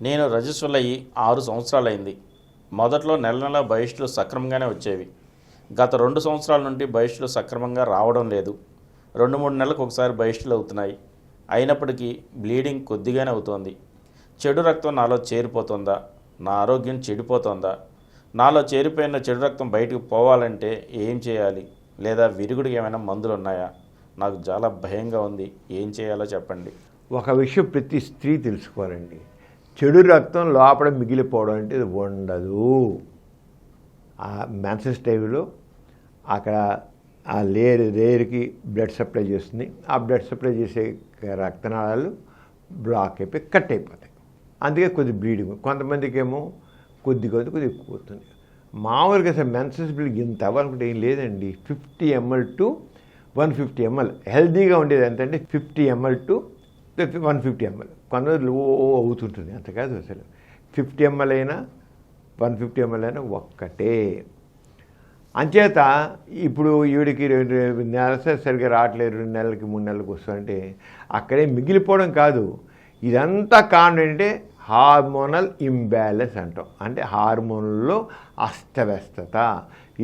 నేను రిజిస్టర్ అయ్యి 6 సంవత్సరాలైంది. మొదట్లో నెల నెల బహిష్టులు సక్రమంగానే వచ్చేవి. గత 2 సంవత్సరాల నుండి బహిష్టులు సక్రమంగా రావడం లేదు. 2-3 నెలలకు ఒకసారి బహిష్టులు అవుతున్నాయి. అయినప్పటికీ బ్లీడింగ్ కొద్దిగానే అవుతోంది. చెడు రక్తం నాలో చేరిపోతుందా? నా ఆరోగ్యం చెడిపోతుందా? నాలో చేరిపోయిన చెడు రక్తం బయటకు పోవాలంటే ఏం చేయాలి? లేదా విరుగుడికి ఏమైనా మందులు ఉన్నాయా? నాకు చాలా భయంగా ఉంది. ఏం చేయాలో చెప్పండి. ఒక విషయం ప్రతి స్త్రీ తెలుసుకోవాలండి. చెడు రక్తం లోపల మిగిలిపోవడం అంటే ఉండదు. ఆ మెన్సెస్ టైంలో అక్కడ ఆ లేయర్కి బ్లడ్ సప్లై చేస్తుంది. ఆ బ్లడ్ సప్లై చేసే రక్తనాళాలు బ్లాక్ అయిపోయి కట్ అయిపోతాయి. అందుకే కొద్ది బ్లీడింగ్. కొంతమందికి ఏమో కొద్ది ఎక్కువ అవుతుంది. మామూలుగా అసలు మెన్సెస్ బ్లీడింగ్ ఇంత అవ్వాలనుకుంటే ఏం లేదండి. 50 ml to 150 ml హెల్తీగా ఉండేది ఎంతంటే 50 ml to 150 ml. కొంతమంది లో అవుతుంటుంది. అంత కాదు అసలు. 50 ml అయినా 150 ml అయినా ఒక్కటే. అంచేత ఇప్పుడు ఈవిడికి నెలసరి సరిగ్గా రావట్లేదు, 2 నెలలకి 3 నెలలకు వస్తుందంటే అక్కడే మిగిలిపోవడం కాదు. ఇదంతా కారణం ఏంటంటే హార్మోనల్ ఇంబ్యాలెన్స్ అంటాం. అంటే హార్మోన్లో అస్తవ్యస్తత,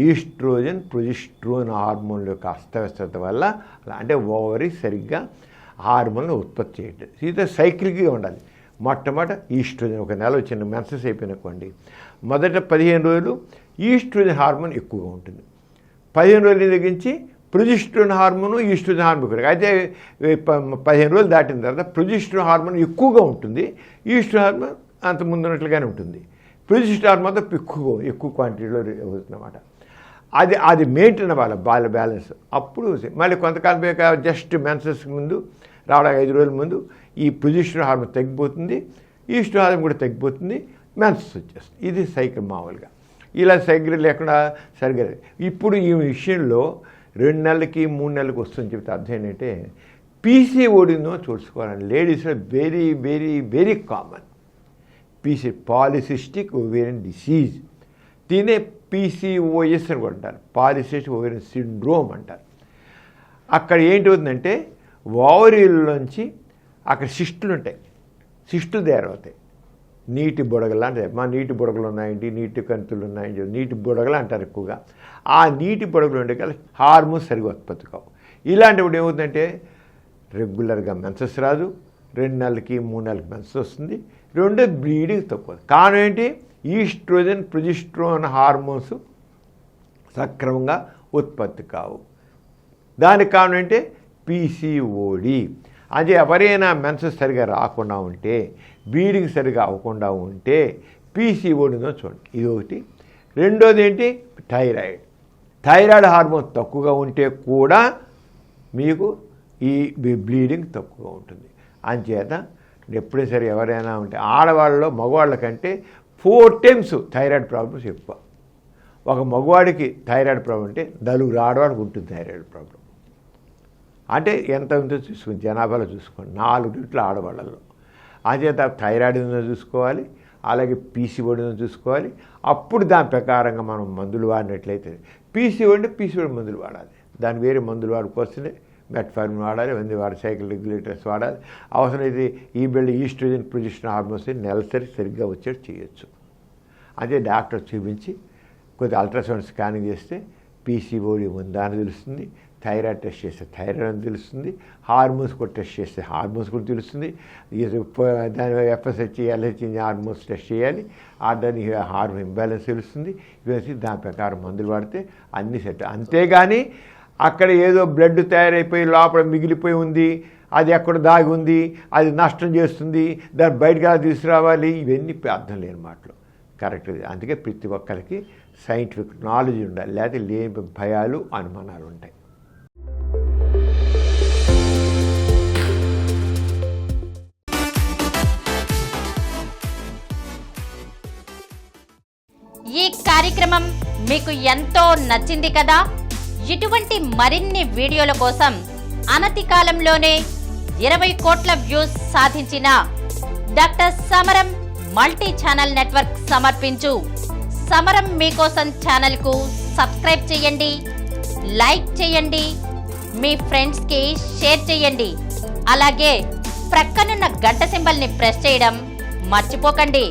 ఈస్ట్రోజన్ ప్రొజెస్ట్రోన్ హార్మోన్ల యొక్క అస్తవ్యస్తత వల్ల అంటే ఓవరీ సరిగ్గా హార్మోన్లు ఉత్పత్తి చేయటం. ఇది సైకిల్గా ఉండాలి. మొట్టమొదట ఈస్ట్రోజన్ ఒక నెల వచ్చిన మెన్సెస్ అయిపోయినకోండి, మొదట 15 రోజులు ఈస్ట్రోజన్ హార్మోన్ ఎక్కువగా ఉంటుంది. 15 రోజుల తగ్గించి ప్రొజెస్ట్రోన్ హార్మోను ఈస్ట్రోజన్ హార్మోన్ అయితే 15 రోజులు దాటిన తర్వాత ప్రొజెస్ట్రోన్ హార్మోన్ ఎక్కువగా ఉంటుంది, ఈస్ట్రోజన్ హార్మోన్ అంత ముందున్నట్లుగానే ఉంటుంది. ప్రొజెస్ట్రోన్ హార్మోన్ ఎక్కువ క్వాంటిటీలో అవుతుందన్నమాట. అది మెయింటైన్ అవ్వాలి బ్యాలెన్స్. అప్పుడు మళ్ళీ కొంతకాలం జస్ట్ మెన్సెస్ ముందు రావడానికి 5 రోజుల ముందు ఈ ప్రొజెస్ట్రోన్ హార్మోన్ తగ్గిపోతుంది, ఈస్ట్రోజన్ హార్మోన్ కూడా తగ్గిపోతుంది, మెన్సెస్ వచ్చేస్తుంది. ఇది సైకిల్ మామూలుగా. ఇలా సైకిల్ లేకుండా సరిగ్గా ఇప్పుడు ఈ విషయంలో 2 నెలలకి 3 నెలలకు వస్తుందని చెప్తే అర్థం ఏంటంటే పీసీఓడినో చూసుకోవాలండి. లేడీస్లో very very very common polycystic ovarian disease. దీనే పీసీఓఎస్ అని కూడా అంటారు, పాలిసిస్టిక్ ఓవేరియన్ సిండ్రోమ్ అంటారు. అక్కడ ఏంటవుతుందంటే ఓవరీలోంచి అక్కడ సిస్టులు ఉంటాయి, సిస్టులు తయారవుతాయి. నీటి బుడగలు అంటే మా నీటి బుడగలు ఉన్నాయండి, నీటి కంతులు ఉన్నాయండి, నీటి బుడగలు అంటారు ఎక్కువగా. ఆ నీటి బుడగలు ఉండే కదా హార్మోన్స్ సరిగా ఉత్పత్తి కావు. ఇలాంటివి ఏమవుతుందంటే రెగ్యులర్గా మెన్సెస్ రాదు, 2 నెలలకి 3 నెలలకి మెన్సెస్ వస్తుంది, రెండో బ్లీడింగ్ తక్కువ. కారణం ఏంటి? ఈస్ట్రోజన్ ప్రొజెస్ట్రోన్ హార్మోన్స్ సక్రమంగా ఉత్పత్తి కావు. దానికి కారణం ఏంటి? పీసీఓడి. అదే ఎవరైనా మెన్సెస్ సరిగా రాకుండా ఉంటే, బ్లీడింగ్ సరిగా అవ్వకుండా ఉంటే పీసీఓడినో చూడండి. ఇది ఒకటి. రెండోది ఏంటి? థైరాయిడ్ హార్మోన్ తక్కువగా ఉంటే కూడా మీకు ఈ బ్లీడింగ్ తక్కువగా ఉంటుంది. అంచేత ఎప్పుడైనా సరే ఎవరైనా ఉంటే ఆడవాళ్ళలో మగవాళ్ళ కంటే 4 times థైరాయిడ్ ప్రాబ్లమ్స్ ఎక్కువ. ఒక మగవాడికి థైరాయిడ్ ప్రాబ్లం అంటే 4 ఆడవాడికి ఉంటుంది థైరాయిడ్ ప్రాబ్లం. అంటే ఎంత ఉందో చూసుకోండి, జనాభాలో చూసుకోండి, 4 రెట్లు ఆడవాళ్ళలో. అంచేత థైరాయిడ్ ఉందో చూసుకోవాలి, అలాగే పీసీఓడిని చూసుకోవాలి. అప్పుడు దాని ప్రకారంగా మనం మందులు వాడినట్లయితే పీసీఓడి మందులు వాడాలి. దాని వేరే మందులు వాడుకోవాల్సిందే. మెట్ఫార్మిన్ వాడాలి, సైకిల్ రెగ్యులేటర్స్ వాడాలి. అవసరమైతే ఈస్ట్రోజన్ ప్రొజెస్ట్రోన్ హార్మోన్స్ నెలసరి సరిగ్గా వచ్చేట్టు చేయొచ్చు. అదే డాక్టర్ చూపించి కొద్దిగా అల్ట్రాసౌండ్ స్కానింగ్ చేస్తే పీసీఓడి ఉందా అని తెలుస్తుంది, థైరాయిడ్ టెస్ట్ చేస్తే థైరాయిడ్ అని తెలుస్తుంది, హార్మోన్స్ కూడా టెస్ట్ చేస్తే హార్మోన్స్ కూడా తెలుస్తుంది. దాని ఎఫ్ఎస్హెచ్ ఎల్హెచ్ హార్మోన్స్ టెస్ట్ చేయాలి, దాని హార్మోన్ ఇంబ్యాలెన్స్ తెలుస్తుంది. ఇవన్నీ దాని ప్రకారం మందులు వాడితే అన్నీ సెట్. అంతేగాని అక్కడ ఏదో బ్లడ్ తయారైపోయి లోపల మిగిలిపోయి ఉంది, అది ఎక్కడ దాగి ఉంది, అది నష్టం చేస్తుంది, దాన్ని బయటకు ఎలా తీసుకురావాలి, ఇవన్నీ అర్థం లేని మాటలు. కరెక్ట్. అందుకే ప్రతి ఒక్కరికి సైంటిఫిక్ నాలెడ్జ్ ఉండాలి, లేకపోతే లేని భయాలు అనుమానాలు ఉంటాయి. ఈ కార్యక్రమం మీకు ఎంతో నచ్చింది కదా. ఇటువంటి మరిన్ని వీడియోల కోసం అనతి కాలంలోనే 20 కోట్ల వ్యూస్ సాధించిన డాక్టర్ సమరం మల్టీ ఛానల్ నెట్వర్క్ సమర్పించు సమరం మీకోసం ఛానల్కు సబ్స్క్రైబ్ చేయండి, లైక్ చేయండి, మీ ఫ్రెండ్స్కి షేర్ చేయండి. అలాగే ప్రక్కనున్న గంట సింబల్ని ప్రెస్ చేయడం మర్చిపోకండి.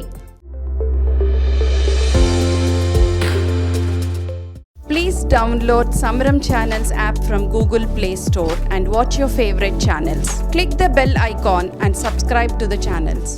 Please download Samaram Channels app from Google Play Store and watch your favorite channels. Click the bell icon and subscribe to the channels.